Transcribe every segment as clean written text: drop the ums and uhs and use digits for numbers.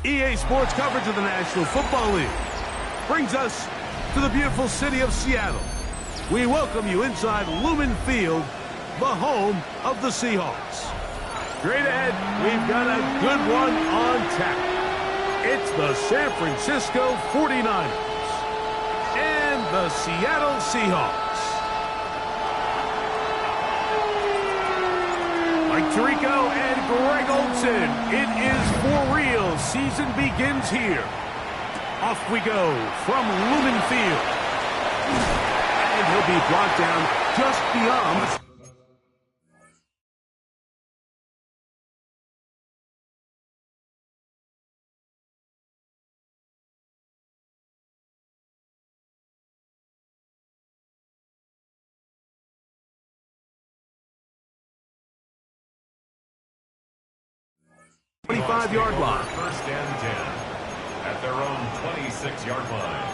EA Sports coverage of the National Football League brings us to the beautiful city of Seattle. We welcome you inside Lumen Field, the home of the Seahawks. Straight ahead, we've got a good one on tap. It's the San Francisco 49ers and the Seattle Seahawks. Mike Tirico and Greg Olsen, it is for real. Season begins here. Off we go from Lumen Field. And he'll be brought down just beyond. Yard line. First and 10 at their own 26-yard line.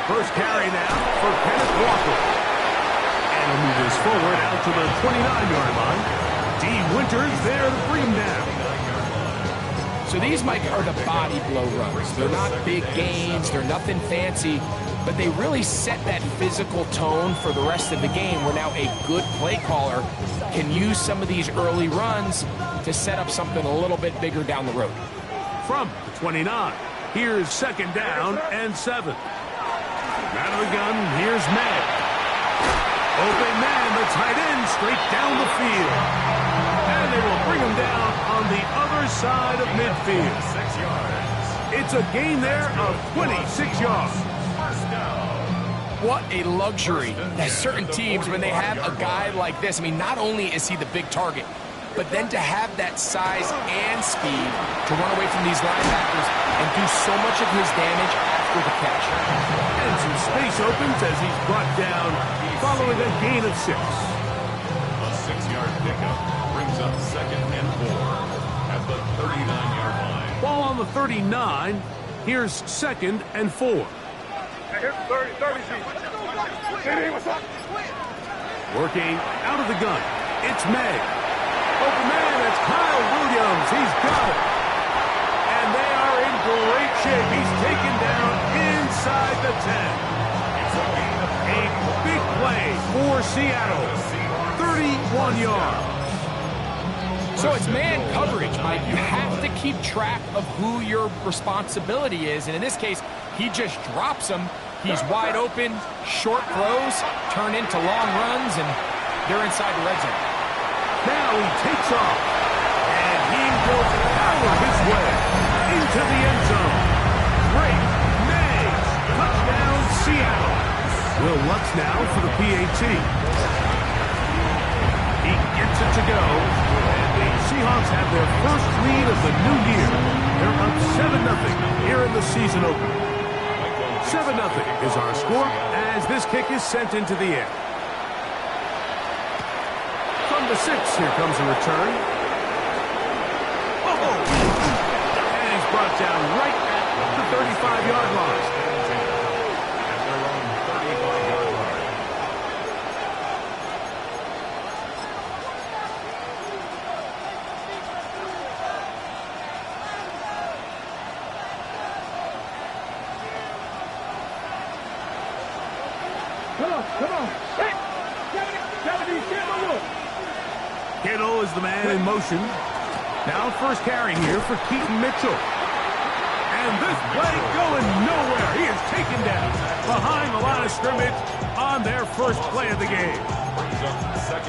First carry now for Kenneth Walker. And he'll move this forward out to the 29-yard line. D. Winters there to bring him down. So these, Mike, are the body blow runs. They're not big gains. They're nothing fancy. But they really set that physical tone for the rest of the game where now a good play caller can use some of these early runs to set up something a little bit bigger down the road. From the 29, here's second down and 7. Out of the gun, here's May. Open man, the tight end, straight down the field. And they will bring him down on the other side of midfield. 6 yards. It's a gain there of 26 yards. First down. What a luxury that certain teams, when they have a guy like this, I mean, not only is he the big target, but then to have that size and speed to run away from these linebackers and do so much of his damage after the catch. And some space opens as he's brought down following a gain of 6. A 6-yard pickup brings up second and 4 at the 39-yard line. Ball on the 39. Here's second and 4. Working out of the gun. It's May. Open man, that's Kyle Williams. He's got it. And they are in great shape. He's taken down inside the 10. It's a gain of A big play for Seattle. 31 yards. So it's man coverage, Mike. You have to keep track of who your responsibility is. And in this case, he just drops him. He's wide open. Short throws turn into long runs, and they're inside the red zone. Now he takes off. And he will power his way into the end zone. Great Mays. Touchdown, Seattle. Will Lutz now for the PAT. He gets it to go. And the Seahawks have their first lead of the new year. They're up 7-0 here in the season opener. 7-0 is our score as this kick is sent into the air. From the 6, here comes a return. And he's brought down right at the 35-yard line. At their own 35-yard line. Come on. Hey, Kittle is the man in motion. Now first carry here for Keaton Mitchell. And this play going nowhere. He is taken down behind the line of scrimmage on their first play of the game.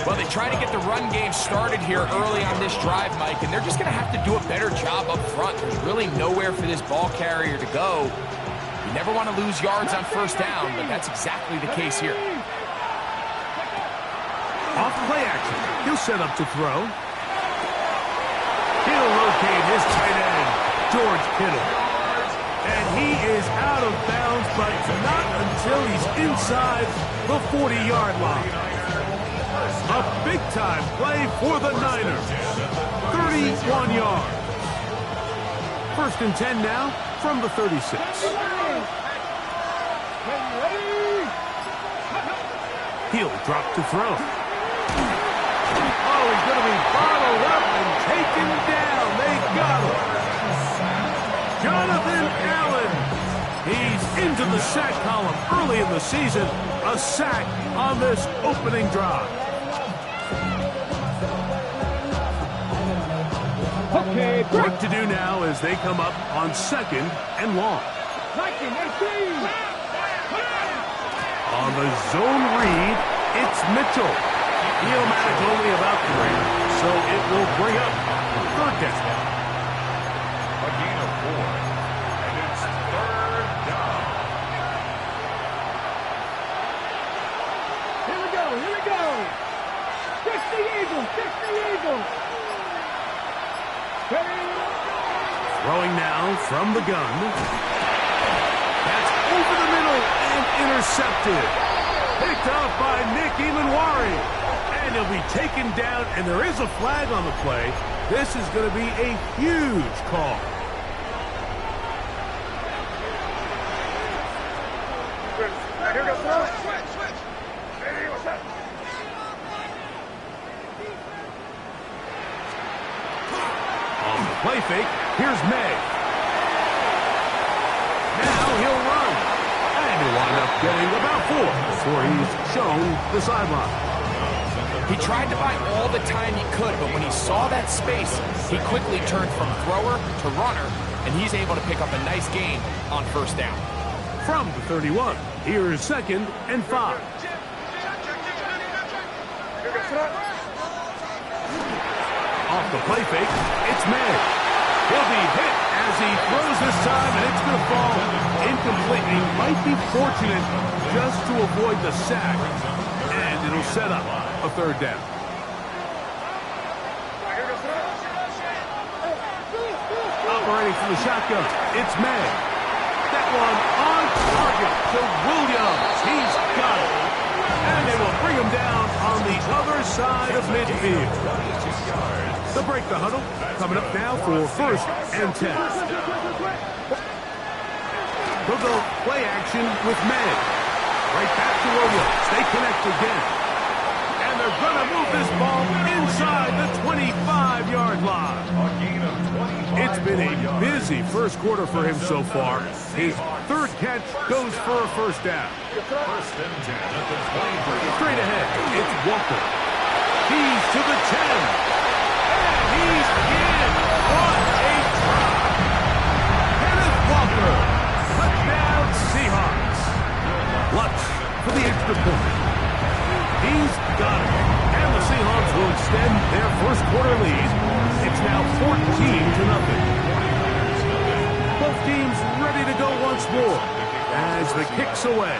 Well, they try to get the run game started here early on this drive, Mike, and they're just going to have to do a better job up front. There's really nowhere for this ball carrier to go. You never want to lose yards on first down, but that's exactly the case here. Off play action. He'll set up to throw. He'll locate his tight end, George Kittle. And he is out of bounds, but not until he's inside the 40-yard line. A big-time play for the Niners. 31 yards. 1st and 10 now from the 36. He'll drop to throw. Oh, he's going to be bottled up and taken down. They got him. Jonathan Allen. He's into the sack column early in the season. A sack on this opening drive. Okay, What to do now as they come up on 2nd and long. 19, 18. On the zone read, it's Mitchell. He'll manage only about 3, so it will bring up 3rd down. A gain of 4, and it's 3rd down. Here we go. Fix the Eagles. Throwing now from the gun. That's over the middle and intercepted. Picked up by Nick Emanwari. And he'll be taken down, and there is a flag on the play. This is going to be a huge call. On the play fake, here's May. Now he'll run. And he'll wind up getting about 4 before he's shown the sideline. He tried to buy all the time he could, but when he saw that space, he quickly turned from thrower to runner, and he's able to pick up a nice gain on 1st down. From the 31, here's 2nd and 5. Off the play fake, it's May. He'll be hit as he throws this time, and it's going to fall incomplete. He might be fortunate just to avoid the sack, and it'll set up a 3rd down. Operating from the shotgun, it's May. That one on target to Williams. He's got it. And they will bring him down on the other side of midfield. They'll break the huddle. Coming up now for 1st and 10. They'll go play action with May. Right back to Williams. They connect again. And they're going to move this ball inside the 25-yard line. It's been a busy 1st quarter for him so far. His 3rd catch goes for a 1st down. 1st and 10 at the 23. Straight ahead, it's Walker. He's to the 10. And he's in. What a try. Kenneth Walker. Touchdown Seahawks. Lutz for the extra point. He's got it. And the Seahawks will extend their 1st quarter lead. It's now 14-0. Both teams ready to go once more as the kick's away.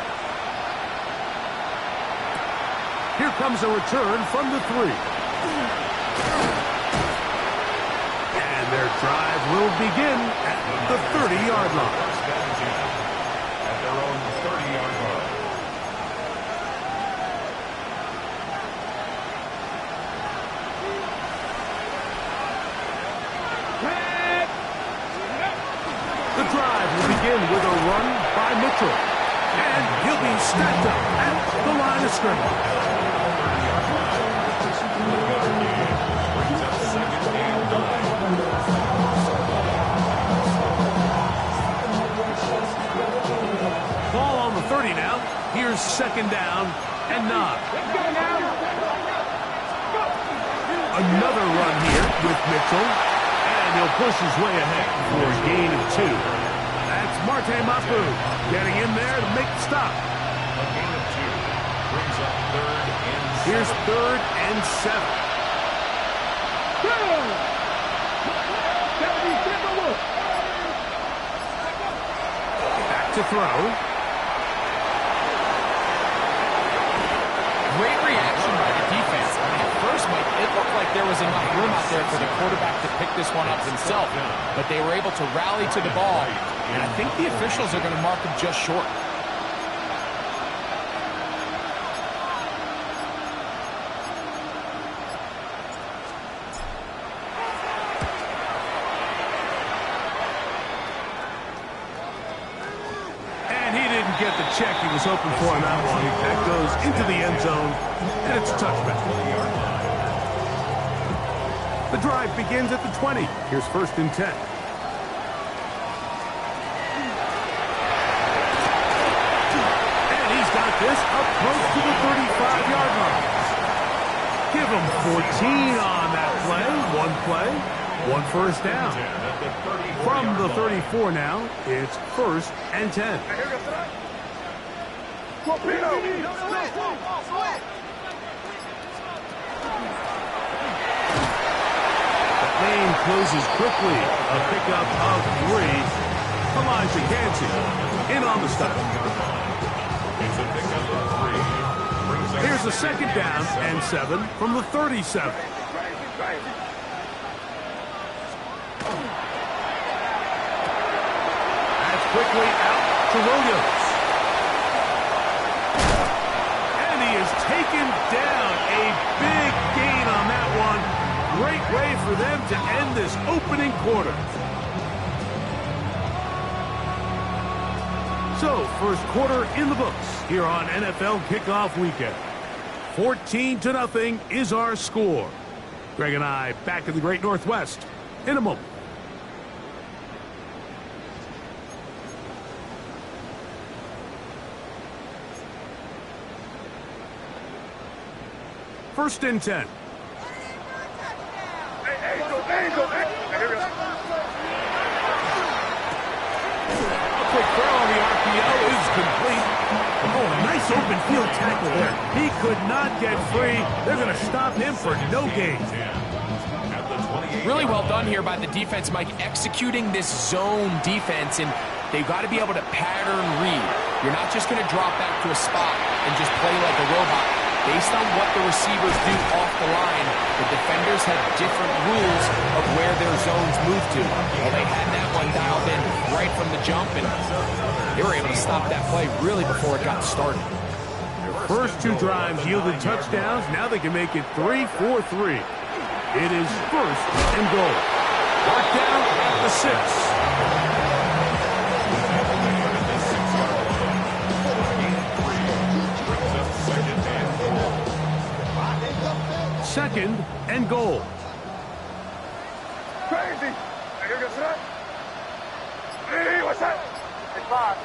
Here comes a return from the 3. And their drive will begin at the 30-yard line. At their own 30-yard line. The drive will begin with a run by Mitchell. And he'll be stacked up at the line of scrimmage. Ball on the 30 now. Here's 2nd down and 9. Another run here with Mitchell. And he'll push his way ahead for a gain of 2. That's Marte Mapu getting in there to make the stop. A gain of 2 brings up 3rd and 7. Here's 3rd and 7. Back to throw. Great reaction by the defense. At first, Mike, it looked like there was enough room out there for the quarterback to pick this one up himself, but they were able to rally to the ball, and I think the officials are going to mark him just short. check he was hoping for on that one. That goes into the end zone, and it's a touchback. The drive begins at the 20. Here's 1st and 10. And he's got this up close to the 35-yard line. Give him 14 on that play. One first down. From the 34 now, it's 1st and 10. Lane closes quickly. A pickup of 3. Elijah Gansey in on the stop. It's a pickup of 3. Here's a 2nd down and 7 from the 37. That's quickly out to Williams. And he is taken down. A big gain on that one. Great way for them to end this opening quarter. So, first quarter in the books here on NFL Kickoff Weekend. 14-0 is our score. Greg and I back in the Great Northwest in a moment. First and 10. Quick throw on the RPO is complete. Oh, a nice open field tackle there. He could not get free. They're going to stop him for no gain. Really well done here by the defense, Mike, executing this zone defense, and they've got to be able to pattern read. You're not just going to drop back to a spot and just play like a robot. Based on what the receivers do off the line, the defenders have different rules of where their zones move to. Well, they had that one dialed in right from the jump, and they were able to stop that play really before it got started. Their first 2 drives yielded touchdowns. Now they can make it 3-4-3. It is 1st and goal. Mark down at the 6. Second and goal. Crazy. Hey, what's that? Hey, 5.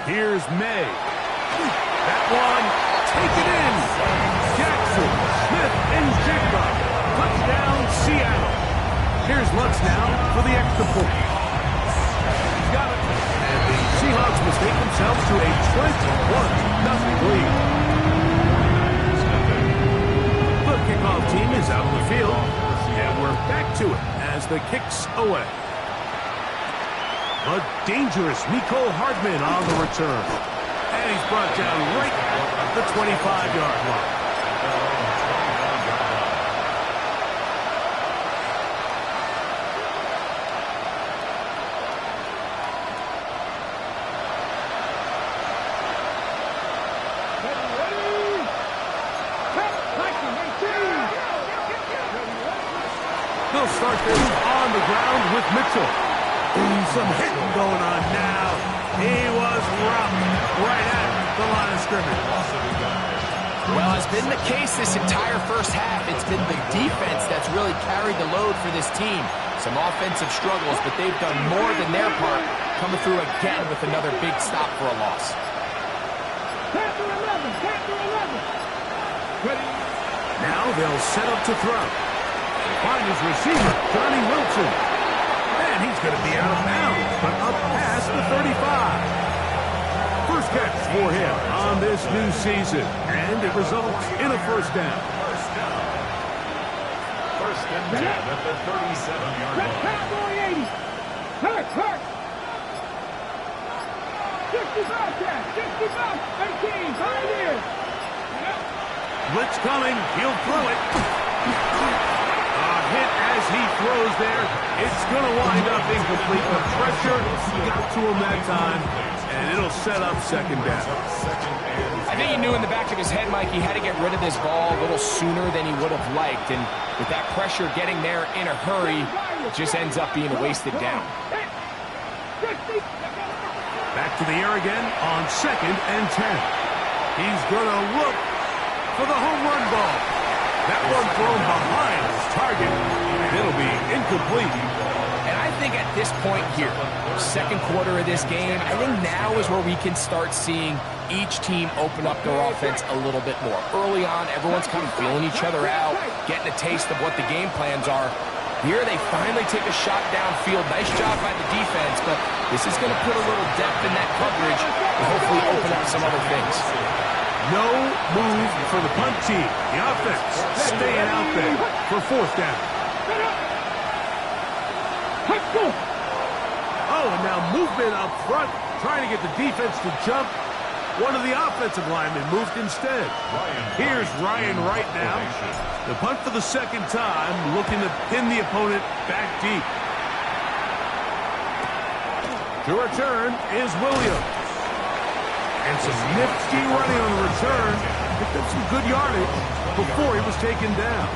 Here's May. That one taken in. Jackson, Smith, and Jigba. Touchdown, Seattle. Here's Lutz now for the extra point. He's got it. And the Seahawks mistake themselves to a 21-0 lead. The kickoff team is out on the field, and we're back to it as the kick's away. A dangerous Mecole Hardman on the return. And he's brought down right at the 25-yard line. They'll start this on the ground with Mitchell. Some hitting going on now. He was rocked right at the line of scrimmage. Well, as been the case this entire first half, it's been the defense that's really carried the load for this team. Some offensive struggles, but they've done more than their part, coming through again with another big stop for a loss. Now they'll set up to throw. Find his receiver, Johnny Wilson. And he's going to be out of bounds, but up past the 35. First catch for him on this new season, and it results in a first down. First and 10 at the 37-yard line. 65 catch, 65, 18, 5 years. Blitz coming, he'll throw it. Hit as he throws there. It's going to wind up incomplete. The pressure got to him that time, and it'll set up second down. I think he knew in the back of his head, Mike, he had to get rid of this ball a little sooner than he would have liked, and with that pressure getting there in a hurry, it just ends up being a wasted down. Back to the air again on 2nd and 10. He's going to look for the home run ball. That one thrown behind his target, and it'll be incomplete. And I think at this point here, second quarter of this game, I think now is where we can start seeing each team open up their offense a little bit more. Early on, everyone's kind of feeling each other out, getting a taste of what the game plans are. Here they finally take a shot downfield. Nice job by the defense, but this is going to put a little depth in that coverage and hopefully open up some other things. No move for the punt team. The offense staying out there for 4th down. Oh, and now movement up front, trying to get the defense to jump. One of the offensive linemen moved instead. Here's Ryan right now. The punt for the 2nd time, looking to pin the opponent back deep. To return is Williams. And some nifty running on the return. Picked up some good yardage before he was taken down.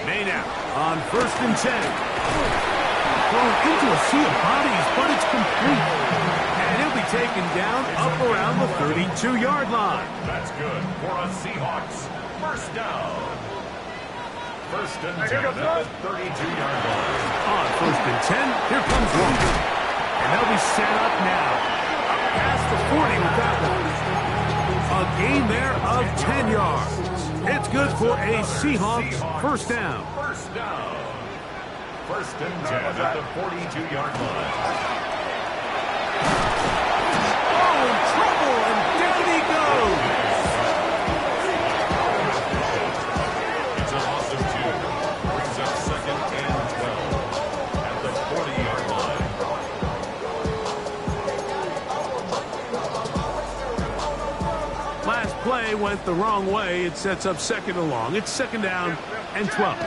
May now on 1st and 10. Thrown into a sea of bodies, but it's complete. And he'll be taken down up around the 32-yard line. That's good for a Seahawks. 1st down. 1st and 10 at the 32-yard line. On 1st and 10, here comes Walker. And they'll be set up now. Up past the 40 with that one. A gain there of 10 yards. It's good for a Seahawks 1st down. 1st down. 1st and 10 at the 42-yard line. Oh, in trouble, and down he goes. It's a loss of 2. Brings up 2nd and 12 at the 40-yard line. Last play went the wrong way. It sets up 2nd and long. It's 2nd down and 12.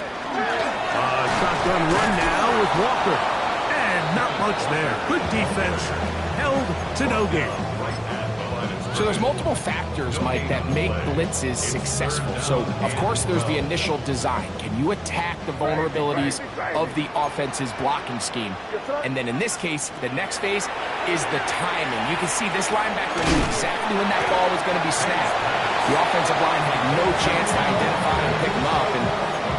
Shotgun run now with Walker. And not much there. Good defense. Held to no gain. So there's multiple factors, Mike, that make blitzes successful. So, of course, there's the initial design. Can you attack the vulnerabilities of the offense's blocking scheme? And then in this case, the next phase is the timing. You can see this linebacker knew exactly when that ball was going to be snapped. The offensive line had no chance to identify and pick him up, and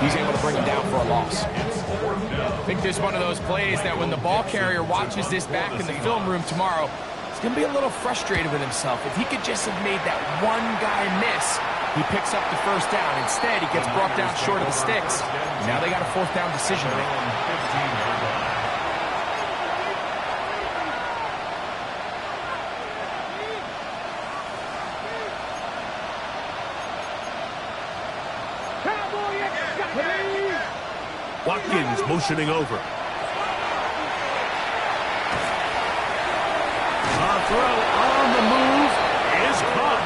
he's able to bring him down for a loss. I think this is one of those plays that when the ball carrier watches this back in the film room tomorrow, he's going to be a little frustrated with himself. If he could just have made that one guy miss, he picks up the 1st down. Instead, he gets brought down short of the sticks. Now they got a 4th down decision to make. Watkins motioning over. A throw on the move is caught.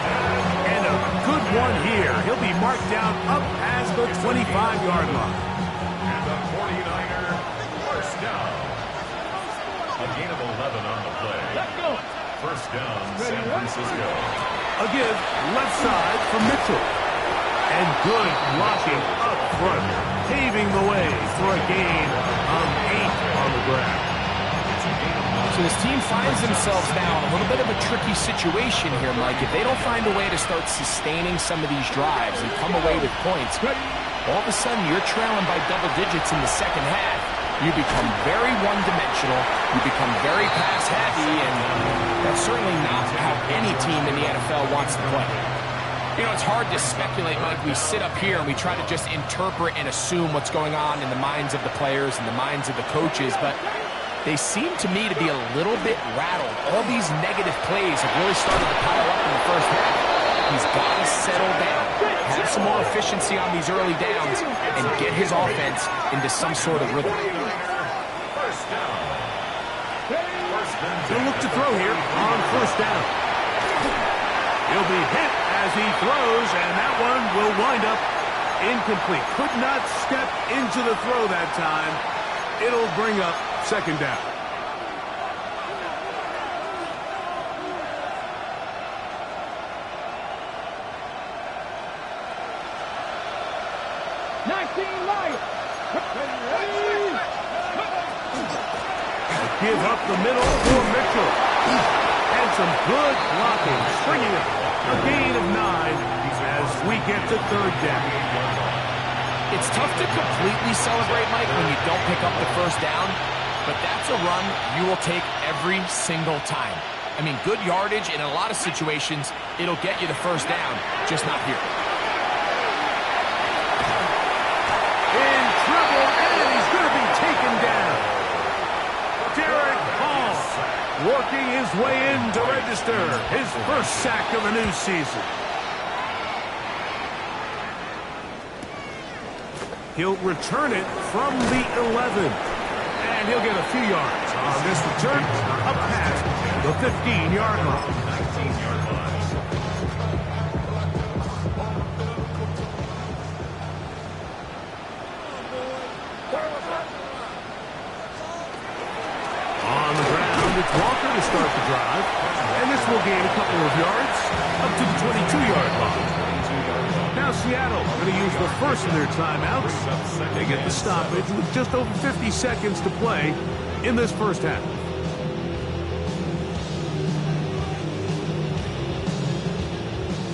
And a good one here. He'll be marked down up past the 25-yard line. And the 49er 1st down. A gain of 11 on the play. 1st down, San Francisco. A give left side for Mitchell. And good blocking up front, paving the way for a gain of 8 on the ground. So this team finds themselves now in a little bit of a tricky situation here, Mike. If they don't find a way to start sustaining some of these drives and come away with points, all of a sudden you're trailing by double digits in the 2nd half. You become very one-dimensional, you become very pass-heavy, and that's certainly not how any team in the NFL wants to play. You know, it's hard to speculate, Mike. We sit up here and we try to just interpret and assume what's going on in the minds of the players and the minds of the coaches, but they seem to me to be a little bit rattled. All these negative plays have really started to pile up in the 1st half. He's got to settle down, have some more efficiency on these early downs, and get his offense into some sort of rhythm. He'll look to throw here on 1st down. He'll be hit as he throws, and that one will wind up incomplete. Could not step into the throw that time. It'll bring up 2nd down. 19 Lions. Give up the middle for Mitchell. And some good blocking, stringing it. A gain of 9 as we get to third down. It's tough to completely celebrate, Mike, when you don't pick up the first down, but that's a run you will take every single time. I mean, good yardage in a lot of situations, it'll get you the first down, just not here. In trouble, and he's going to be taken down. Derek Hall working his way in to register his first sack of the new season. He'll return it from the 11. And he'll get a few yards on this return up past the 15-yard line. 19-yard line. On the ground, it's Walker to start the drive. And this will gain a couple of yards up to the 22-yard line. Now Seattle going to use the first of their timeouts. They get the stoppage with just over 50 seconds to play in this first half.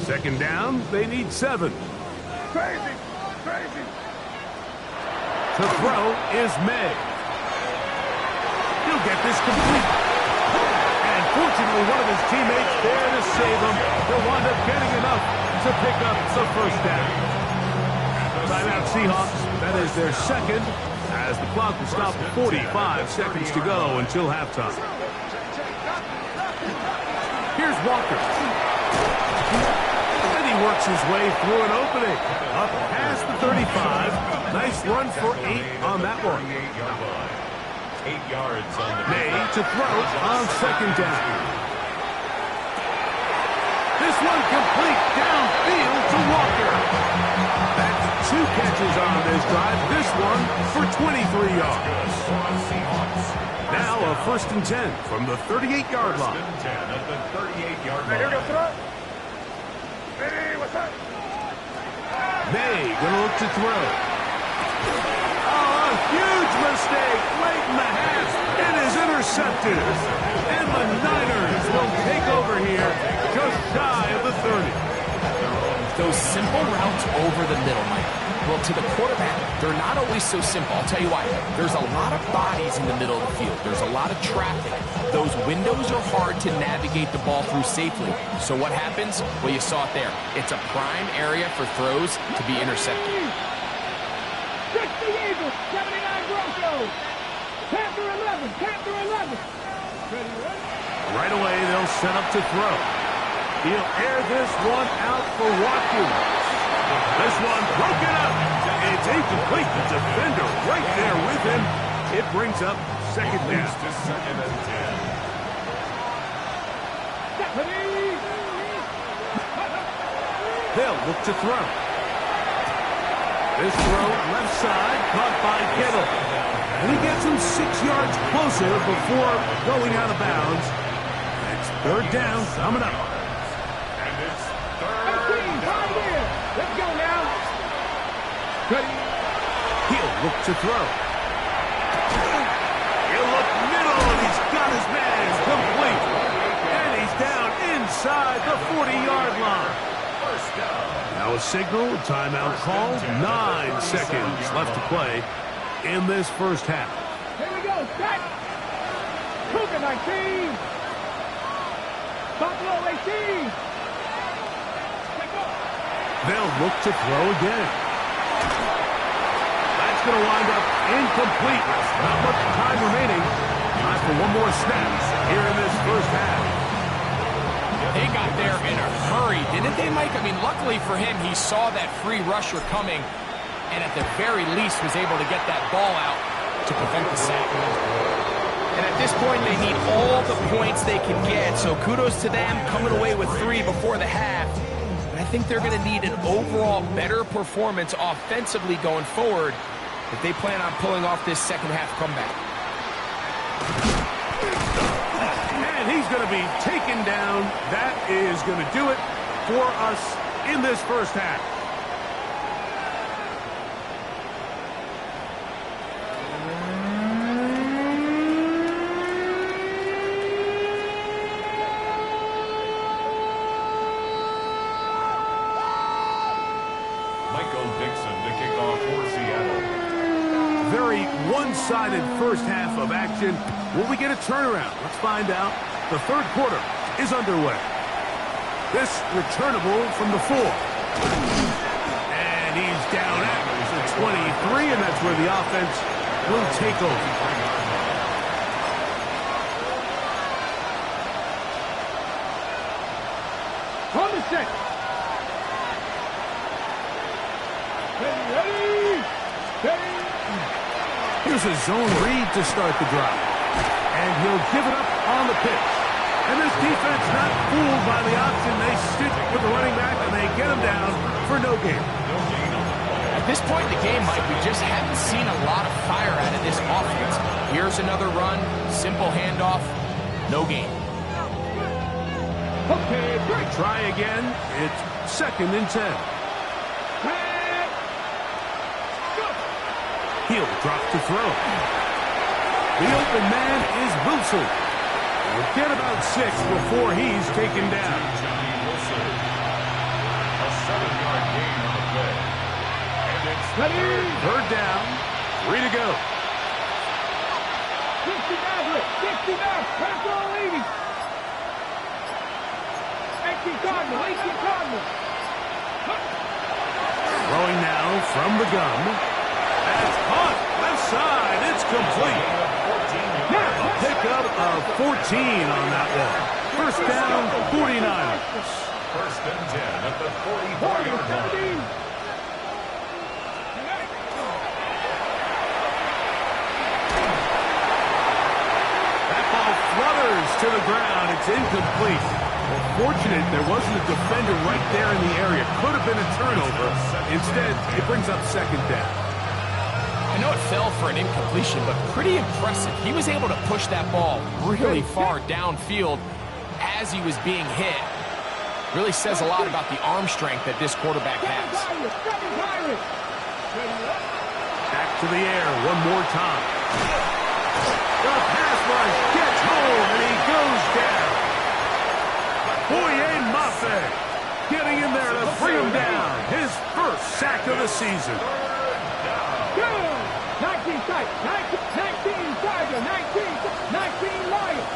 Second down, they need 7. Crazy. Crazy. To throw is May. He'll get this complete. And fortunately, one of his teammates there to save him. He'll wind up getting enough to pick up the first down. Timeout Seahawks. That is their second, as the clock will stop at 45 seconds to go until halftime. Here's Walker. And he works his way through an opening. Up past the 35. Nice run for 8 on that one. 8 yards on the May to throw on second down. This one complete downfield to Walker. That's 2 catches on this drive. This one for 23 yards. Now a 1st and 10 from the 38-yard line. 10 at the 38-yard line. Here we go, throw. Hey, what's up? May gonna look to throw. Oh, a huge mistake late in the half. It is intercepted. And the Niners will take over here just shy of the 30. Those simple routes over the middle, Mike. Well, to the quarterback, they're not always so simple. I'll tell you why. There's a lot of bodies in the middle of the field. There's a lot of traffic. Those windows are hard to navigate the ball through safely. So what happens? Well, you saw it there. It's a prime area for throws to be intercepted. 60 Eagles, 79 Broncos. Panther 11, Panther 11. Ready, ready? Right away, they'll set up to throw. He'll air this one out for Watkins. This one broken up. It's incomplete. The defender right there with him. It brings up second down. To second and 10. Stephanie. They'll look to throw. This throw left side caught by Kittle. And he gets him 6 yards closer before going out of bounds. It's third down coming up. And it's third Team, down. right here. Let's go now. Ready? He'll look to throw. He'll look middle, and he's got his man complete. And he's down inside the 40-yard line. First down. Now a signal, timeout called. 9 seconds left to play in this first half. Here we go. Set. Cougar 19. Buffalo 18. They'll look to throw again. That's going to wind up incomplete. Not much time remaining. Time for one more snap here in this first half. They got there in a hurry, didn't they, Mike? I mean, luckily for him, he saw that free rusher coming, and at the very least was able to get that ball out to prevent the sack. And at this point, they need all the points they can get, so kudos to them coming away with 3 before the half. But I think they're going to need an overall better performance offensively going forward if they plan on pulling off this second half comeback. And he's going to be taken down. That is going to do it for us in this first half. one-sided first half of action. Will we get a turnaround? Let's find out. The third quarter is underway. This returnable from the 4. And he's down at the 23, and that's where the offense will take over. On the set. Ready. Here's a zone read to start the drive. And he'll give it up on the pitch. And this defense not fooled by the option. They stick with the running back, and they get him down for no gain. At this point in the game, Mike, we just haven't seen a lot of fire out of this offense. Here's another run, simple handoff, no gain. Okay, break. Try again. It's 2nd and 10. He'll drop to throw. The open man is Wilson. We'll get about 6 before he's taken down. Johnny Wilson. A 7-yard gain on the play. And it's Third down. 3 to go. 60 now. Pass on leading. 18 Cardinal. Throwing now from the gun. That's caught. Left side. It's complete. A pickup of 14 on that one. First down, 49ers. First and 10 at the 44-yard line. That ball flutters to the ground. It's incomplete. Well, fortunate there wasn't a defender right there in the area. Could have been a turnover. Instead, it brings up 2nd down. I know it fell for an incompletion, but pretty impressive. He was able to push that ball really far downfield as he was being hit. Really says a lot about the arm strength that this quarterback has. Back to the air one more time. The pass rush gets home, and he goes down. Boye Mafe getting in there to bring him down. His first sack of the season. 19 Tiger, 19 Lions.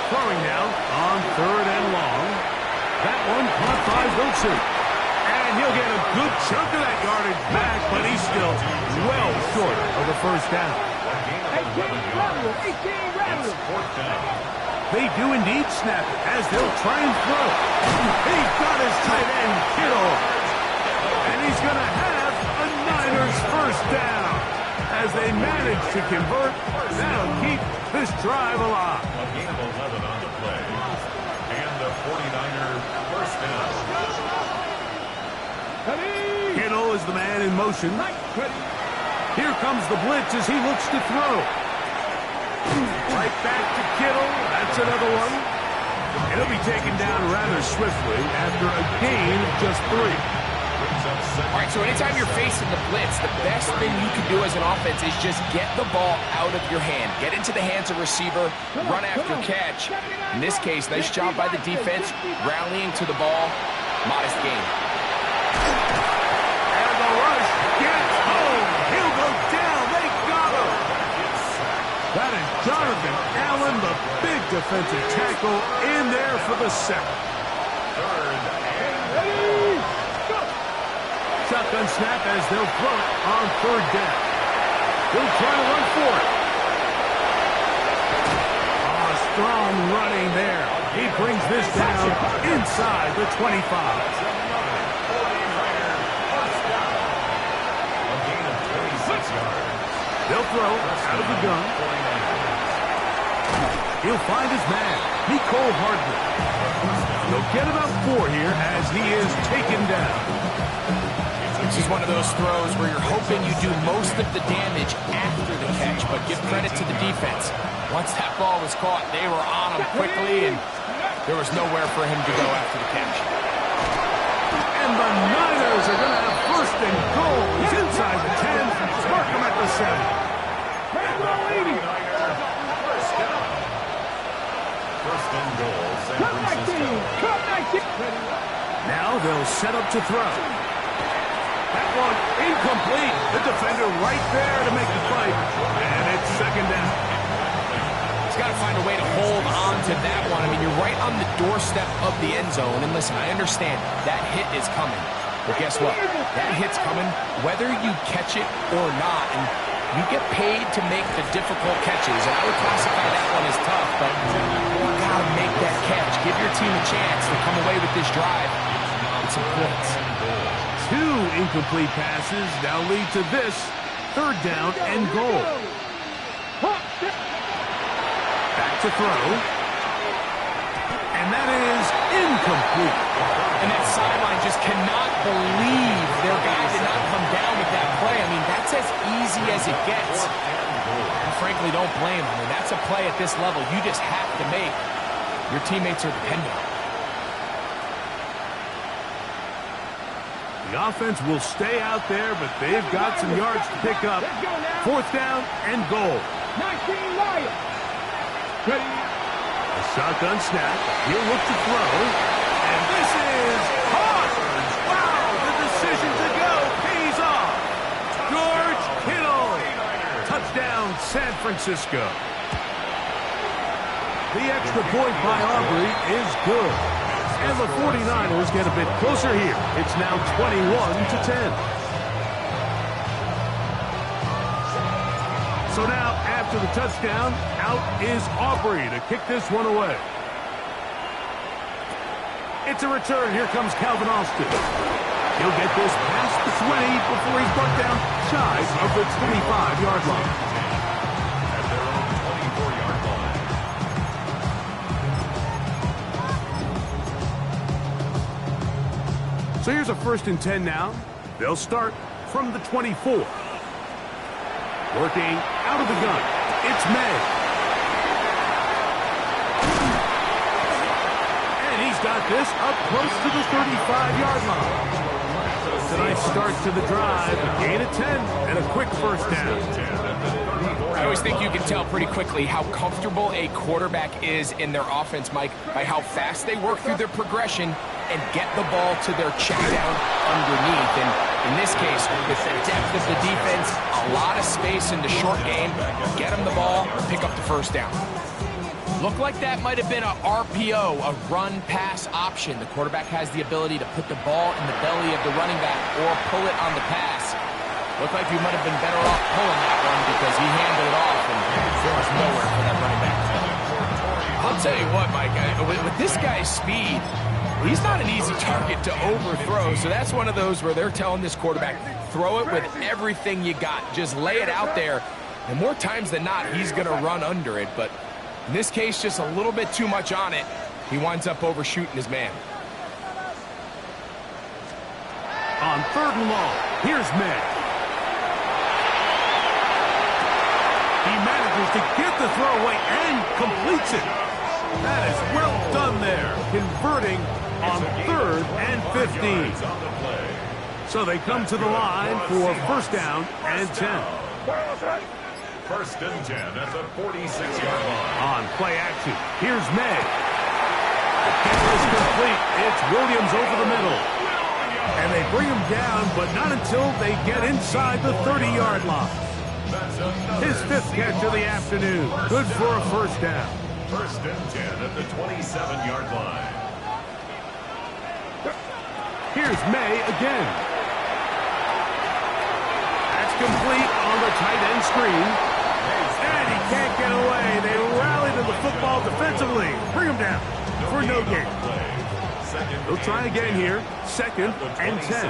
Throwing now on 3rd and long. That one caught by Wilson. And he'll get a good chunk of that yardage back, but he's still well short of the first down. 18 Rattler. Fourth down. They do indeed snap it as they'll try and throw. He's got his tight end, Kittle. And he's going to have a Niners first down. As they manage to convert, that'll keep this drive alive. A gain of 11 on the play. And the 49er first down. Kittle is the man in motion. Here comes the blitz as he looks to throw. Right back to Kittle. That's another one. He'll be taken down rather swiftly after a gain of just 3. All right, so anytime you're facing the blitz, the best thing you can do as an offense is just get the ball out of your hand. Get into the hands of receiver, run after catch. In this case, nice job by the defense, rallying to the ball. Modest gain. And the rush gets home. He'll go down. They got him. That is Jonathan Allen, the big defensive tackle, in there for the sack. Shotgun snap as they'll throw it on 3rd down. He'll try to run for it. Oh, strong running there. He brings this down inside the 25. They'll throw out of the gun. He'll find his man, Nicole Hardman. He'll get about 4 here as he is taken down. This is one of those throws where you're hoping you do most of the damage after the catch, but give credit to the defense. Once that ball was caught, they were on him quickly, and there was nowhere for him to go after the catch. And the Niners are going to have 1st and goal. He's inside the 10. Mark him at the 7. First and goal, San Francisco. Now they'll set up to throw. That one Incomplete. The defender right there to make the fight. And it's second down. He's got to find a way to hold on to that one. I mean, you're right on the doorstep of the end zone. And listen, I understand that hit is coming. But guess what? That hit's coming whether you catch it or not. And you get paid to make the difficult catches. And I would classify that one as tough, but you got to make that catch. Give your team a chance to come away with this drive with some points. 2 incomplete passes now lead to this third down and goal. Back to throw. And that is incomplete. And that sideline just cannot believe their guy did not come down with that play. I mean, that's as easy as it gets. And frankly, don't blame them. I mean, that's a play at this level you just have to make. Your teammates are dependent on it. The offense will stay out there, but they've got some yards to pick up. Fourth down and goal. 19 Lions. Ready. A shotgun snap. He'll look to throw. And this is hard. Wow, the decision to go pays off. George Kittle. Touchdown, San Francisco. The extra point by Aubrey is good. And the 49ers get a bit closer here. It's now 21-10. So now, after the touchdown, out is Aubrey to kick this one away. It's a return. Here comes Calvin Austin. He'll get this past the 20 before he's brought down shy of the 25-yard line. At their own 24-yard line. So here's a 1st and 10 now. They'll start from the 24. Working out of the gun. It's May. And he's got this up close to the 35-yard line. Tonight's start to the drive, a gain of 10 and a quick first down. I always think you can tell pretty quickly how comfortable a quarterback is in their offense, Mike, by how fast they work through their progression and get the ball to their check down underneath. And in this case, with the depth of the defense, a lot of space in the short game, get them the ball, pick up the first down. Looked like that might have been a RPO, a run-pass option. The quarterback has the ability to put the ball in the belly of the running back or pull it on the pass. Looked like he might have been better off pulling that one because he handed it off and there was nowhere for that running back to go. I'll tell you what, Mike, with this guy's speed, he's not an easy target to overthrow, so that's one of those where they're telling this quarterback, throw it with everything you got. Just lay it out there, and more times than not, he's going to run under it. But in this case, just a little bit too much on it. He winds up overshooting his man. On 3rd and long, here's May. He manages to get the throw away and completes it. That is well done there, converting on 3rd and 15. So they come to the line for first down and 10. 1st and 10 at the 46-yard line. On play action, here's May. The kick is complete. It's Williams over the middle. And they bring him down, but not until they get inside the 30-yard line. His 5th catch of the afternoon. Good for a first down. 1st and 10 at the 27-yard line. Here's May again. That's complete on the tight end screen. And he can't get away. They rally to the football defensively. Bring him down for no gain. They'll try again here. 2nd and 10.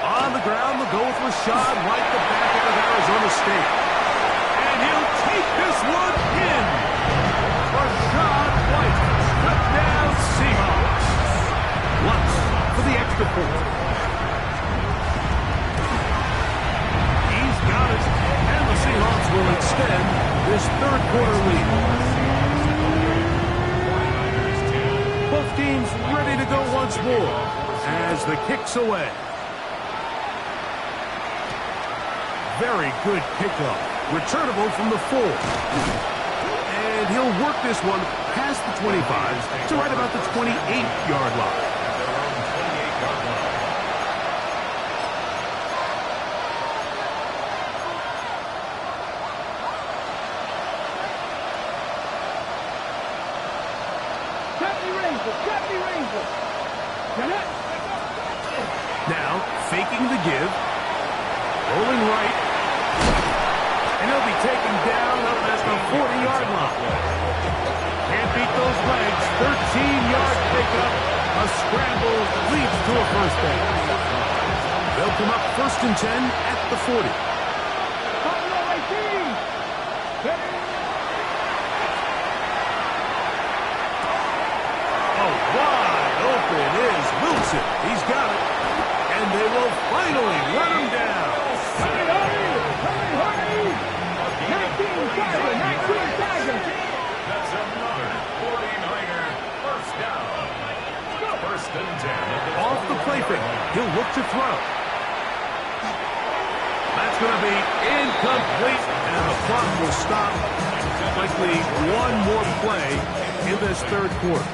On the ground, they'll go with Rashad White, the backup of Arizona State. And he'll take this one in. Rashad White, touchdown Seahawks. Lutz for the extra point. He's got it. And the Seahawks will extend this 3rd quarter lead. Both teams ready to go once more as the kick's away. Very good kickoff. Returnable from the 4. And he'll work this one past the 25 to right about the 28-yard line. Now, faking the give. Rolling right. And he'll be taken down up at the 40-yard line. Can't beat those legs. 13-yard pickup. A scramble leads to a first down. They'll come up 1st and 10 at the 40. Oh, wide open is Wilson. He's got it. And they will finally run him down. That's another 49er first down. 1st and 10. Off the play fake. He'll look to throw. That's going to be incomplete, and the clock will stop. Likely one more play in this 3rd quarter.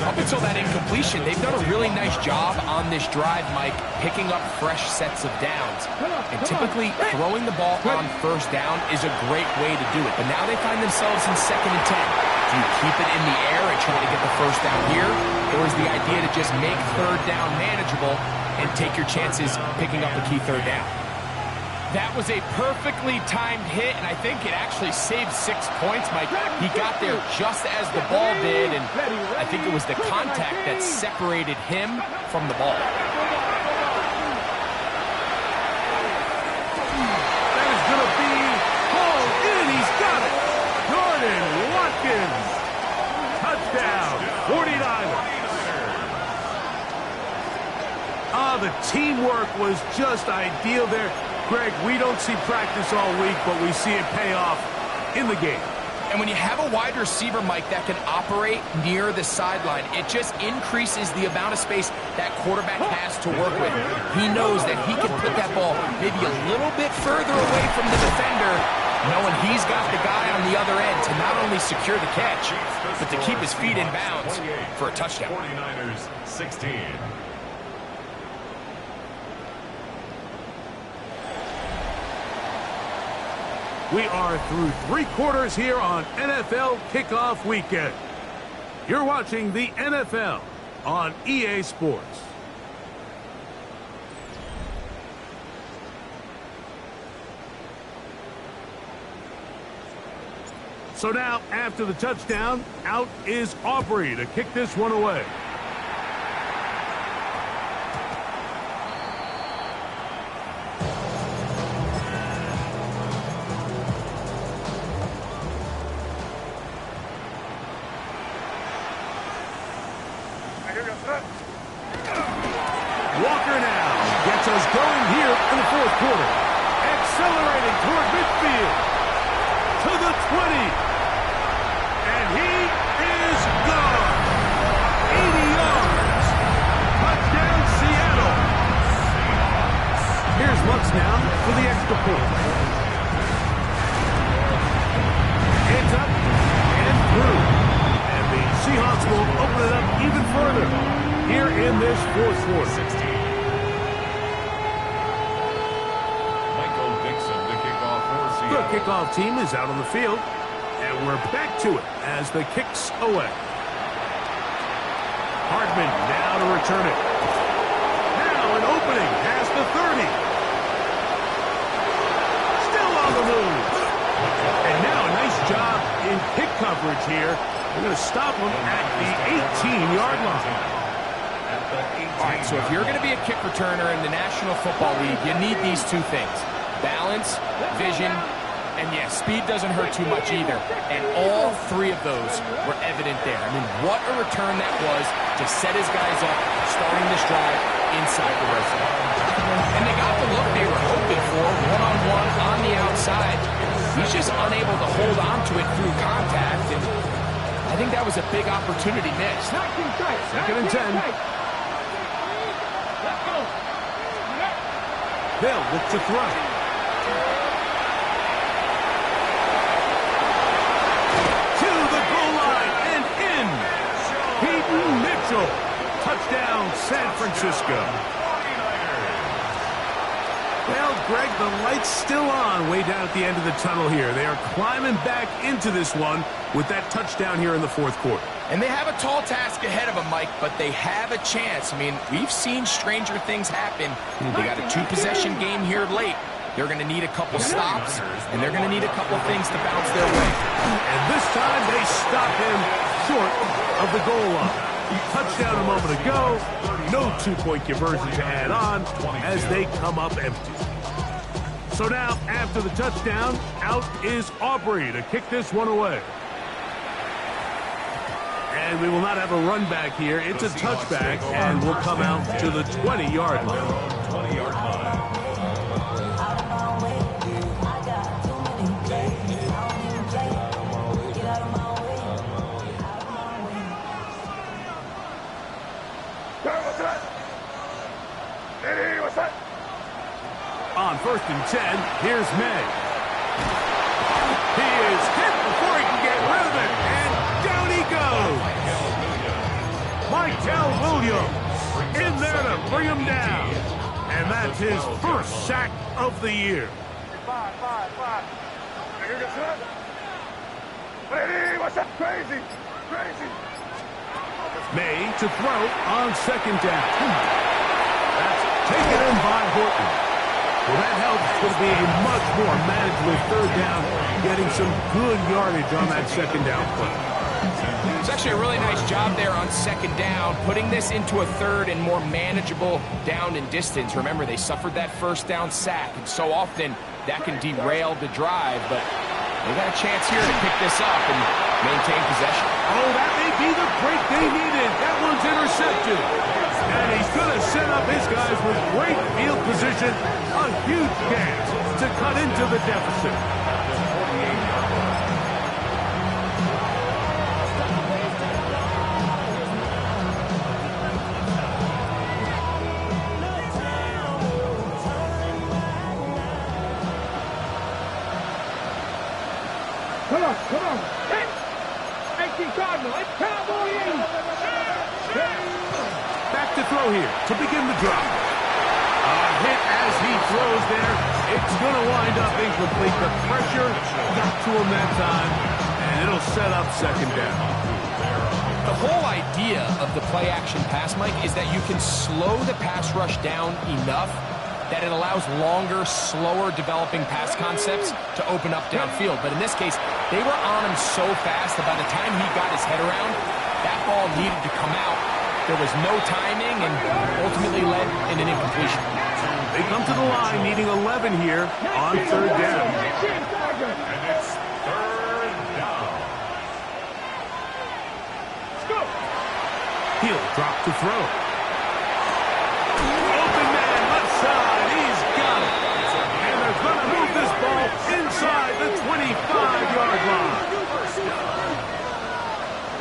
Up until that incompletion, they've done a really nice job on this drive, Mike, picking up fresh sets of downs. And typically, throwing the ball on 1st down is a great way to do it. But now they find themselves in 2nd and 10. Do you keep it in the air and try to get the 1st down here? Or is the idea to just make 3rd down manageable and take your chances picking up a key 3rd down? That was a perfectly timed hit, and I think it actually saved 6 points, Mike. He got there just as the ball did, and I think it was the contact that separated him from the ball. That is going to be hauled in. He's got it. Jordan Watkins. Touchdown, 49ers. The teamwork was just ideal there. Greg, we don't see practice all week, but we see it pay off in the game. And when you have a wide receiver, Mike, that can operate near the sideline, it just increases the amount of space that quarterback has to work with. He knows that he can put that ball maybe a little bit further away from the defender, knowing he's got the guy on the other end to not only secure the catch, but to keep his feet in bounds for a touchdown. 49ers 16. We are through 3 quarters here on NFL Kickoff Weekend. You're watching the NFL on EA Sports. So now, after the touchdown, out is Aubrey to kick this one away. Walker now gets us going here in the 4th quarter. Accelerating toward midfield. To the 20. And he is gone. 80 yards. Touchdown, Seattle. Here's Lutz now for the extra point. It's up and through. And the Seahawks will open it up even further here in this 4th quarter. The kickoff team is out on the field, and we're back to it as the kick's away. Hardman now to return it. Now an opening past the 30. Still on the move. And now a nice job in kick coverage here. We're going to stop him at the 18-yard line. All right, so if you're going to be a kick returner in the National Football League, you need these 2 things. Balance, vision, and yeah, speed doesn't hurt too much either. And all 3 of those were evident there. I mean, what a return that was to set his guys up, starting this drive inside the red zone. And they got the look they were hoping for, one-on-one on the outside. He's just unable to hold on to it through contact, and I think that was a big opportunity missed. 2nd and 10. They'll look to throw. To the goal line and in. Peyton Mitchell. Touchdown, San Francisco. Well, Greg, the light's still on way down at the end of the tunnel here. They are climbing back into this one with that touchdown here in the 4th quarter. And they have a tall task ahead of them, Mike, but they have a chance. I mean, we've seen stranger things happen. They got a two-possession game here late. They're going to need a couple stops, and they're going to need a couple things to bounce their way. And this time they stop him short of the goal line. Touchdown a moment ago. No two-point conversion to add on as they come up empty. So now, after the touchdown, out is Aubrey to kick this one away. And we will not have a run back here. It's a touchback, and we'll come out to the 20-yard line. 20-yard line. On 1st and 10, here's May. He is hit before he can get rid of it, and down he goes. Michael Williams in there to bring him down. And that's his first sack of the year. Crazy. May to throw on 2nd down. That's taken in by Horton. Well, that helps. It's going to be a much more manageable 3rd down, getting some good yardage on that 2nd down play. It's actually a really nice job there on 2nd down, putting this into a 3rd and more manageable down and distance. Remember, they suffered that 1st down sack, and so often that can derail the drive, but they got a chance here to pick this up and maintain possession. Oh, that may be the break they needed. That one's intercepted. And he's going to set up his guys with great field position. A huge chance to cut into the deficit. Come on. It's 18 Cardinal. It's Cowboy. Back to throw here to begin the drive. A hit as he throws there. It's going to wind up incomplete. The pressure got to him that time, and it'll set up 2nd down. The whole idea of the play-action pass, Mike, is that you can slow the pass rush down enough that it allows longer, slower developing pass concepts to open up downfield. But in this case, they were on him so fast that by the time he got his head around, that ball needed to come out. There was no timing and ultimately led in an incompletion. They come to the line needing 11 here on 3rd down. And it's 3rd down. He'll drop to throw. Open man, left side. He's got it. And they're going to move this ball inside the 25-yard line.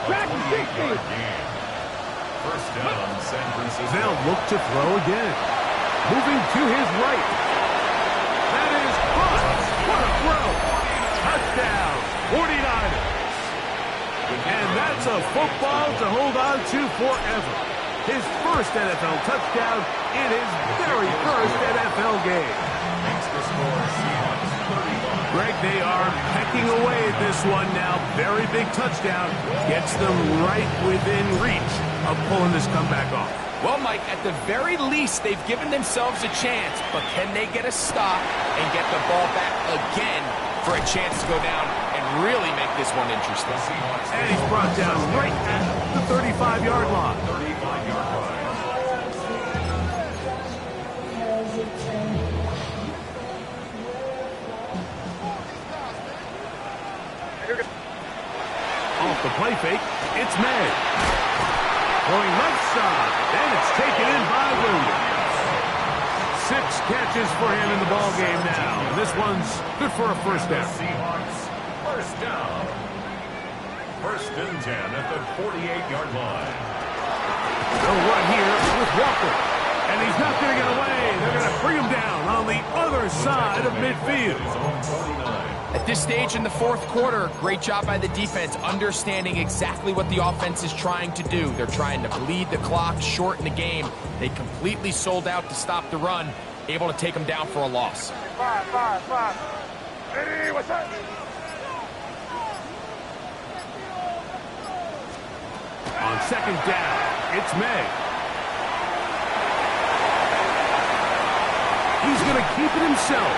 Back to 60. 1st down, San Francisco. They'll look to throw again. Moving to his right. That is caught. What a throw. Touchdown, 49ers. And that's a football to hold on to forever. His first NFL touchdown in his very first NFL game. Makes the score Seahawks 31. Greg, they are pecking away at this one now. Very big touchdown. Gets them right within reach of pulling this comeback off. Well, Mike, at the very least, they've given themselves a chance, but can they get a stop and get the ball back again for a chance to go down and really make this one interesting? And he's brought down right at the 35-yard line. 35-yard line. Off the play fake, it's May. Going left side, and it's taken in by Williams. 6 catches for him in the ball game now. And this one's good for a 1st down. Seahawks 1st down. 1st and 10 at the 48-yard line. They'll run here with Walker. And he's not going to get away. They're going to bring him down on the other side of midfield. At this stage in the 4th quarter, great job by the defense, understanding exactly what the offense is trying to do. They're trying to bleed the clock, shorten the game. They completely sold out to stop the run, able to take them down for a loss. 5. Eddie, what's up? On second down, it's May. He's going to keep it himself.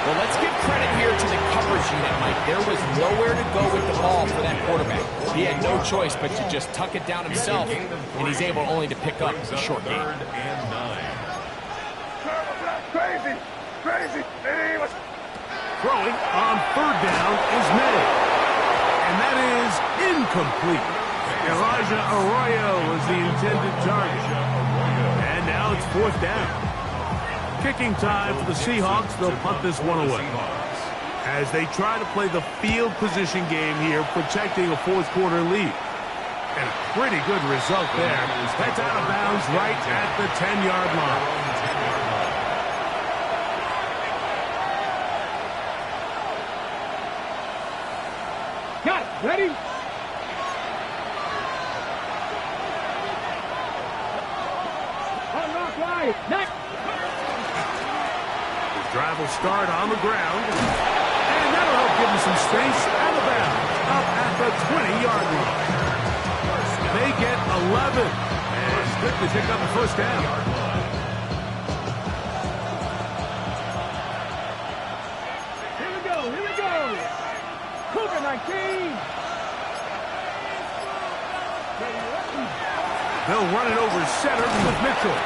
Well, let's give credit here to the coverage unit, Mike. There was nowhere to go with the ball for that quarterback. He had no choice but to just tuck it down himself, and he's able only to pick up a short gain. Crazy. Throwing on third down is May. And that is incomplete. Elijah Arroyo was the intended target. And now it's fourth down. Kicking time for the Seahawks. They'll punt this one away. As they try to play the field position game here, protecting a fourth quarter lead. And a pretty good result there. That's out of bounds right at the 10-yard line. Got it. Ready? On rock right. Next. His drive will start on the ground. And that'll help give him some space out of bounds. Up at the 20-yard line. They get 11. And good to pick up the first down. Here we go. Cougar 19. They'll run it over center with Mitchell.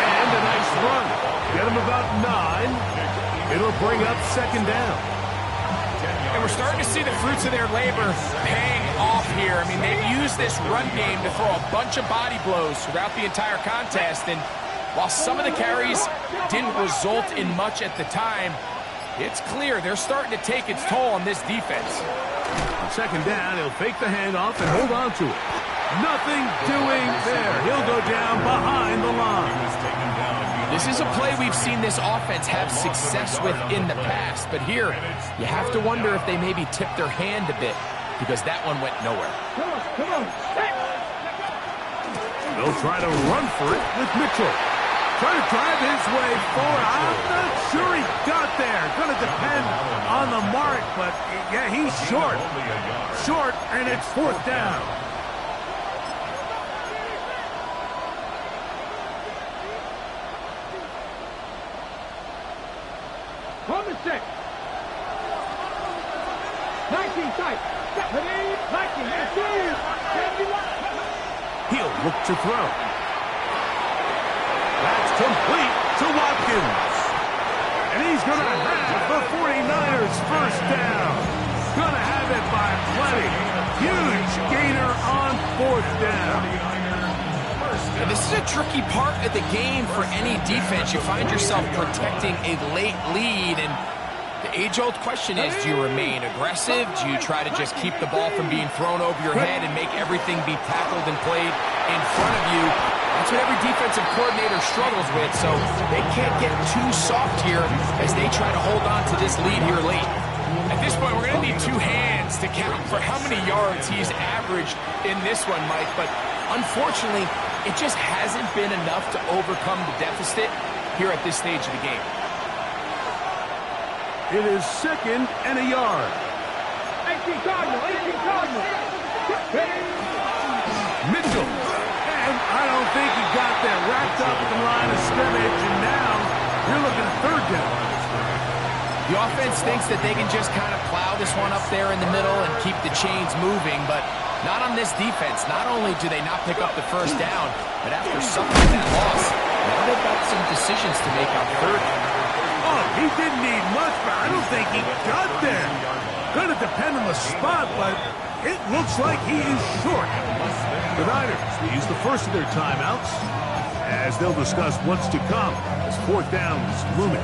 And a nice run. Get him about 9. It'll bring up second down. And we're starting to see the fruits of their labor paying off here. I mean, they've used this run game to throw a bunch of body blows throughout the entire contest. And while some of the carries didn't result in much at the time, it's clear they're starting to take its toll on this defense. On second down, he'll fake the handoff and hold on to it. Nothing doing there. He'll go down behind the line. This is a play we've seen this offense have success with in the past, but here you have to wonder if they maybe tipped their hand a bit because that one went nowhere. Come on. They'll try to run for it with Mitchell. Trying to drive his way forward. I'm not sure he got there. Going to depend on the mark, but yeah, he's short. Short, and it's fourth down. On the 6. 19 tight. 19. He'll look to throw. That's complete to Watkins. And he's going to have the 49ers first down. Going to have it by plenty. Huge gainer on fourth down. And this is a tricky part of the game for any defense. You find yourself protecting a late lead, and the age-old question is, do you remain aggressive? Do you try to just keep the ball from being thrown over your head and make everything be tackled and played in front of you? That's what every defensive coordinator struggles with, so they can't get too soft here as they try to hold on to this lead here late. At this point, we're going to need two hands to count for how many yards he's averaged in this one, Mike, but unfortunately, it just hasn't been enough to overcome the deficit here at this stage of the game. It is second and a yard. 18 Cardinal. Mitchell. And I don't think he got there. Wrapped up at the line of scrimmage, and now you're looking at third down. The offense thinks that they can just kind of plow this one up there in the middle and keep the chains moving, but not on this defense. Not only do they not pick up the first down, but after suffering that loss, now they've got some decisions to make on third. Oh, he didn't need much, but I don't think he got there. Going to depend on the spot, but it looks like he is short. The Niners will use the first of their timeouts as they'll discuss what's to come as fourth down is looming.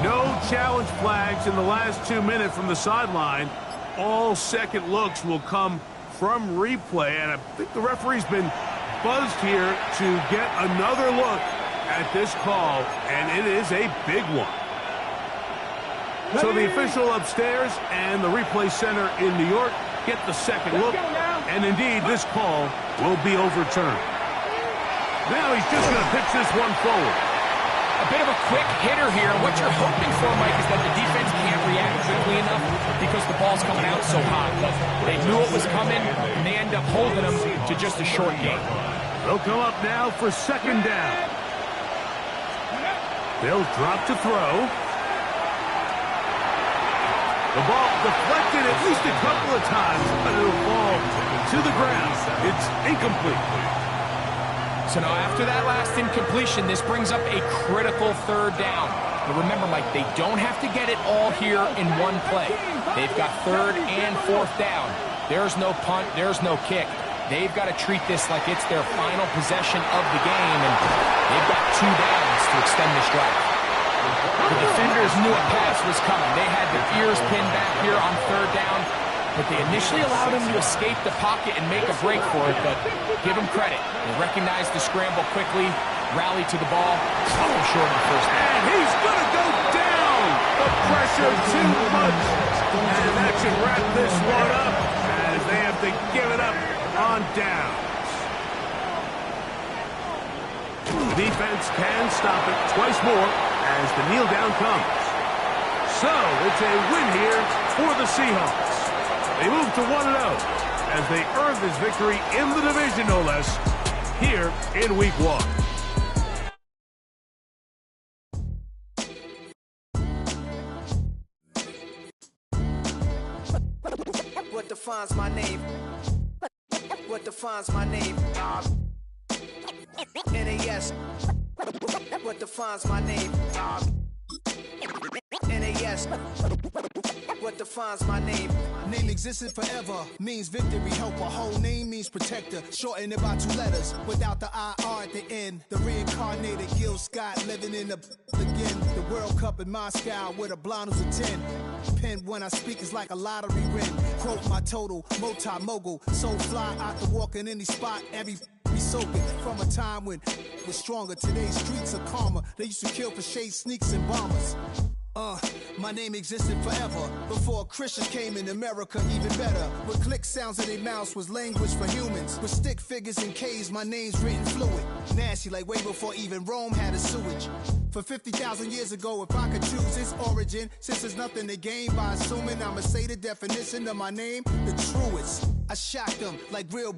No challenge flags in the last 2 minutes from the sideline. All second looks will come from replay, and I think the referee's been buzzed here to get another look at this call, and it is a big one. So the official upstairs and the replay center in New York get the second look, and indeed this call will be overturned. Now he's just going to pitch this one forward. A bit of a quick hitter here. What you're hoping for, Mike, is that the defense can't react quickly enough because the ball's coming out so hot. But they knew it was coming, and they end up holding them to just a short game. They'll come up now for second down. They'll drop to throw. The ball deflected at least a couple of times, but it'll fall to the ground. It's incomplete. So now after that last incompletion, this brings up a critical third down. But remember, Mike, they don't have to get it all here in one play. They've got third and fourth down. There's no punt, there's no kick. They've got to treat this like it's their final possession of the game, and they've got 2 downs to extend this drive. The defenders knew a pass was coming. They had their ears pinned back here on third down, but they initially allowed him to escape the pocket and make a break for it, but give him credit. They recognized the scramble quickly, rallied to the ball, stopped him short of the first down. And he's going to go down. The pressure too much. And that should wrap this one up as they have to give it up on downs. The defense can stop it twice more as the kneel down comes. So it's a win here for the Seahawks. They move to 1-0 as they earn this victory in the division, no less, here in Week 1. What defines my name? What defines my name? NAS. What defines my name? NAS. What defines my name? Name existed forever, means victory, helper. Whole name means protector, shortened it by 2 letters, without the IR at the end. The reincarnated Gil Scott, living in the again. The World Cup in Moscow, with a blind who's a 10. Pen when I speak is like a lottery win. Quote my total, multi-mogul, so fly out the walk in any spot, every be soaking from a time when it was stronger. Today's streets are calmer. They used to kill for shade sneaks and bombers. My name existed forever before Christians came in America, even better. With click sounds in their mouths was language for humans. With stick figures and K's, my name's written fluid. Nasty like way before even Rome had a sewage. For 50,000 years ago, if I could choose its origin, since there's nothing to gain by assuming I'ma say the definition of my name, the truest. I shocked them like real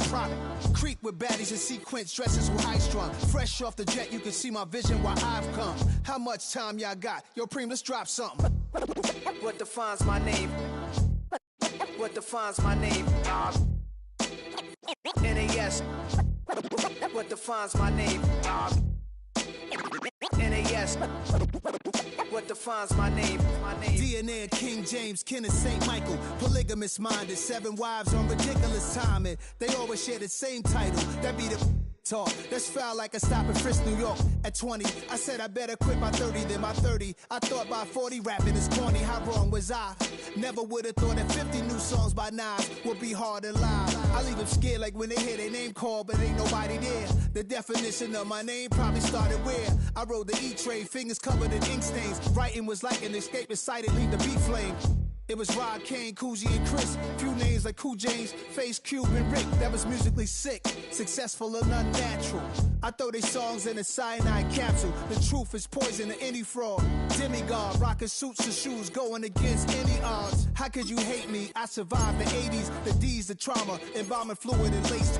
product. Creep with baddies in sequence, dresses with high strung. Fresh off the jet, you can see my vision where I've come. How much time y'all got? Yo, Preem, let's drop something. What defines my name? What defines my name? NAS. What defines my name? NAS. What defines my name? DNA of King James, kin of St. Michael. Polygamous minded, 7 wives on ridiculous timing. They always share the same title. That be the talk. That's foul like a stop in Frisk, New York. At 20, I said I better quit by 30 than by 30. I thought by 40 rapping is corny. How wrong was I? Never would have thought that 50 new songs by Nas would be hard and live. I leave them scared like when they hear their name called, but ain't nobody there. The definition of my name probably started where I rode the E-train, fingers covered in ink stains. Writing was like an escape excited, leave the beat flame. It was Rod, Kane, Coogee, and Chris. Few names like Cool James, Face, Cube, and Rick. That was musically sick, successful and unnatural. I throw they songs in a cyanide capsule. The truth is poison to any fraud. Demigod, rocking suits and shoes, going against any odds. How could you hate me? I survived the 80s, the D's, the trauma, embalming fluid and laced.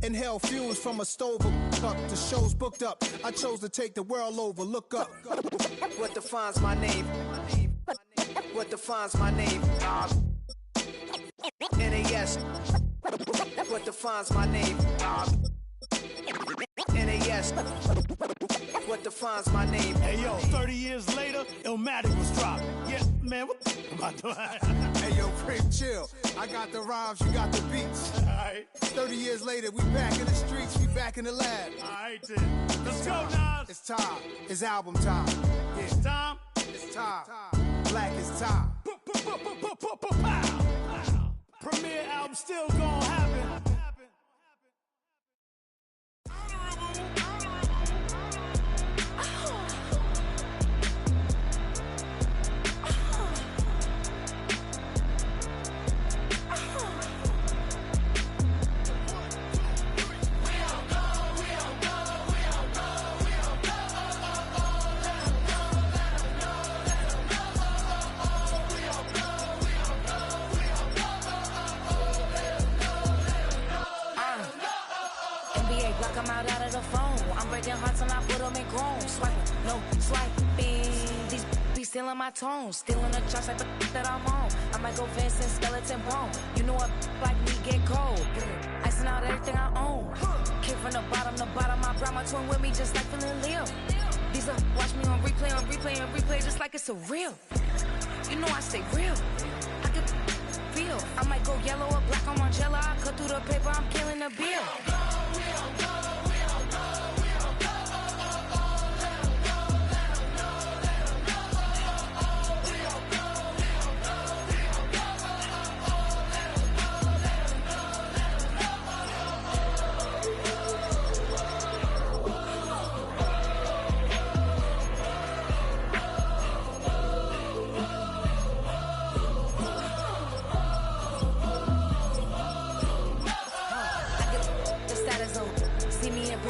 Inhale fumes from a stove up to shows booked up. I chose to take the world over. Look up. What defines my name? What defines my name? NAS. What defines my name? NAS. What defines my name? Hey yo, 30 years later, Illmatic was dropped. Yeah, man, what the am I doing? Hey yo, Prince, chill. I got the rhymes, you got the beats. Alright. 30 years later, we back in the streets, we back in the lab. Alright then. Let's go, Nas. It's time. It's album time. Yeah. It's time. It's time. Black is time. Premiere album still gonna happen. Block them out of the phone. I'm breaking hearts and I put them in chrome. Swiping, no swiping. These be stealing my tones. Stealing the trust like the that I'm on. I might go fence and skeleton bone. You know what like me get cold. Icing out everything I own. Came from the bottom, I brought my twin with me just like feeling Leo. These up, watch me on replay, just like it's a real. You know I stay real. I can feel. I might go yellow or black on Margiela. I cut through the paper, I'm killing the bill.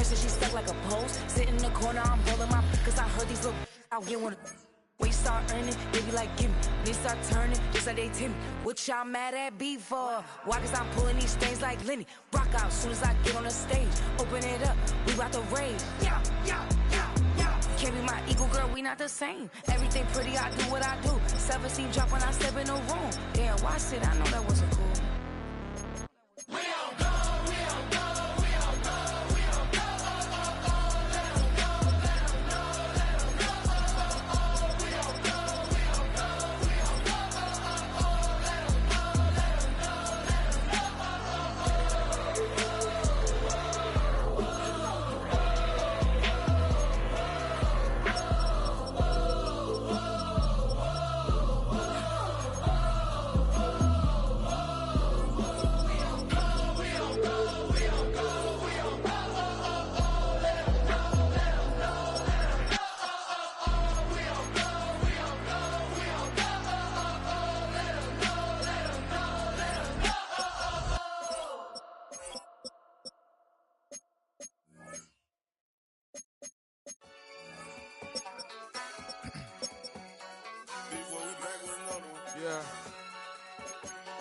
She stuck like a post. Sit in the corner, I'm rolling my cause I heard these little I'll get one. When you start earning, they be like, gimme. They start turning, just like they Timmy. What y'all mad at B for? Why? Cause I'm pulling these things like Lenny. Rock out soon as I get on the stage. Open it up, we about to rage. Yeah. Can't be my equal, girl, we not the same. Everything pretty, I do what I do. 17 drop when I step in the room. Damn, watch it, I know that wasn't cool.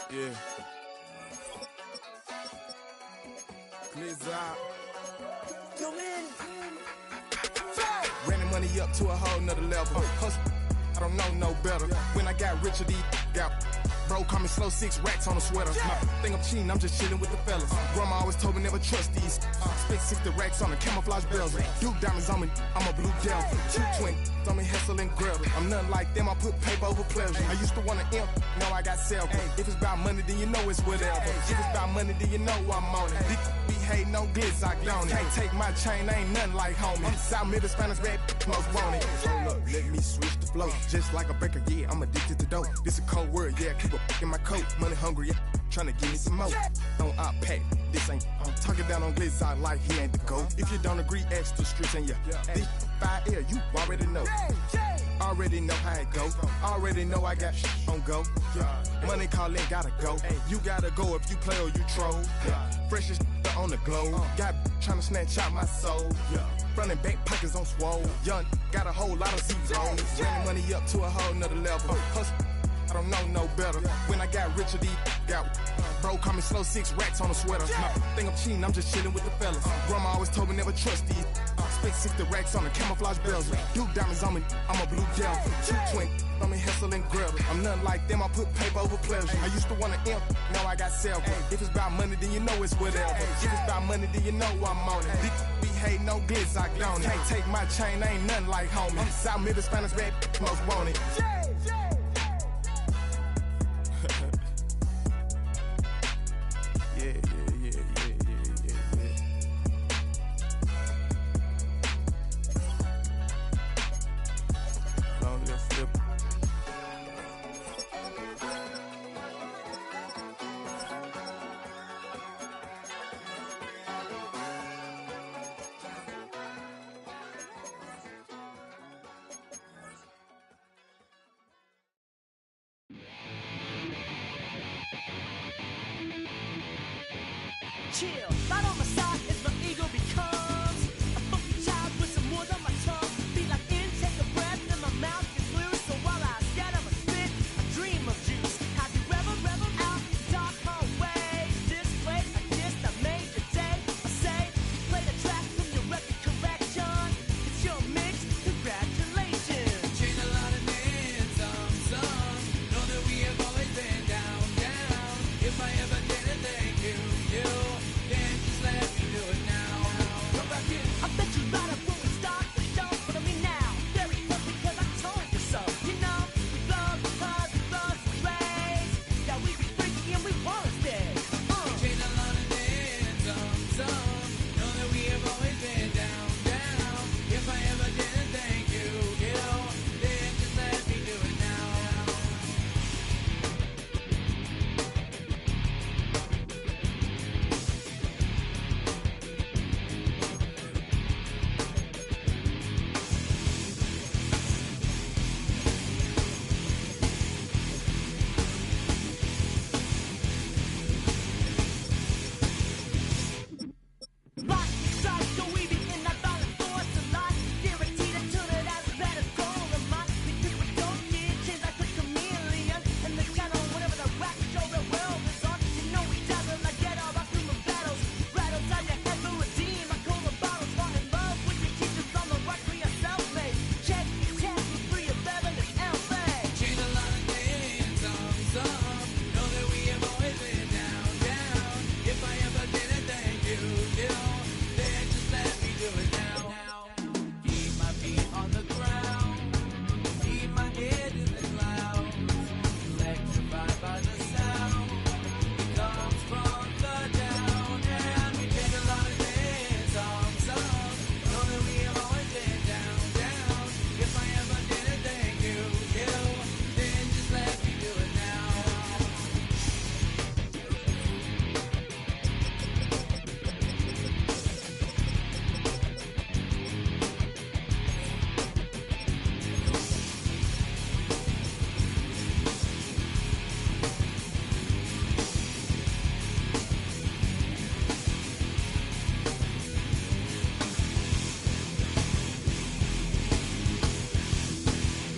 Yeah. Glizz out. Yo, man. Running money up to a whole nother level. Hustle, I don't know no better. When I got richer, these got bro, call me slow 6 racks on a sweater. Think I'm cheating, I'm just chilling with the fellas. Grandma always told me never trust these. Spent 60 racks on the camouflage bells. Duke diamonds on me, I'm a blue devil. 220 on me, Hessel and Gretel. I'm nothing like them, I put paper over pleasure. I used to want to imp, now I got several. If it's about money, then you know it's whatever. If it's about money, then you know I'm on it. These be hating no glitz, I don't. Can't take my chain, ain't nothing like homie. South Middle Spanish red, most want it. Hold up, let me switch the flow. Just like a baker, yeah, I'm addicted to dope. This a cold word, yeah, keep a in my coat. Money hungry, yeah, tryna give me some more. Don't I pack, this ain't. I'm talking down on glitz, I like he ain't the GOAT. If you don't agree, ask the streets and yeah. This 5L, you already know. Already know how it go. Already know I got shit on go. Money calling, gotta go. You gotta go if you play or you troll. Freshest on the globe. Got tryna snatch out my soul. Running back pockets on swole. Young, got a whole lot of zeros. Running money up to a whole nother level. Hustle, I don't know no better. When I got richer, these got bro, call me slow 6 racks on a sweater. Think I'm cheating, I'm just chilling with the fellas. Grandma always told me never trust these. Spent 60 racks on the camouflage bells. Duke diamonds on me, I'm a blue devil. 220 on me, Hessel and Gretel. I'm nothing like them, I put paper over pleasure. I used to want to imp, now I got several. If it's about money, then you know it's whatever. If it's about money, then you know I'm on it. These be hating no glitz, I don't. Can't take my chain, ain't nothing like homie. South Middle Spanish red, most want it. Chill, not on the side.